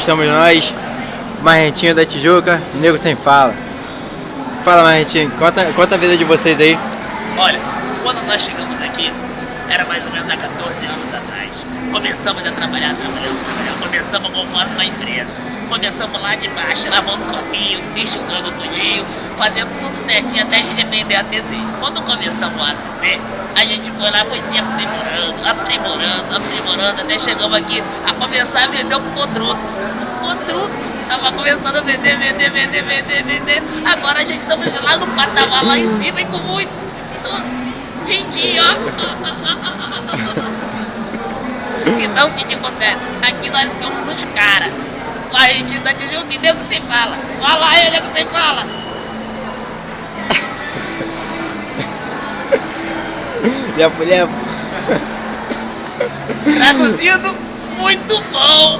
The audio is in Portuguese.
estamos nós, Marrentinho da Tijuca, Nego Sem Fala. Fala, Marrentinho, conta a vida de vocês aí. Olha, quando nós chegamos aqui, era mais ou menos há 14 anos atrás. Começamos a trabalhar. Começamos conforme uma empresa. Começamos lá de baixo, lavando copinho, enxugando tudinho, fazendo tudo certinho até a gente aprender a atender. Quando começamos a atender, a gente foi lá, foi se aprimorando, até chegamos aqui a começar a vender o podruto. Tava começando a vender. Agora a gente estamos lá no patamar lá em cima e com muito din-din, ó. Então o que acontece? Aqui nós somos os caras. Marrentinho da Tijuca e Nego Sem Fala. Fala aí, Nego Sem Fala. Lepo. Traduzindo, muito bom.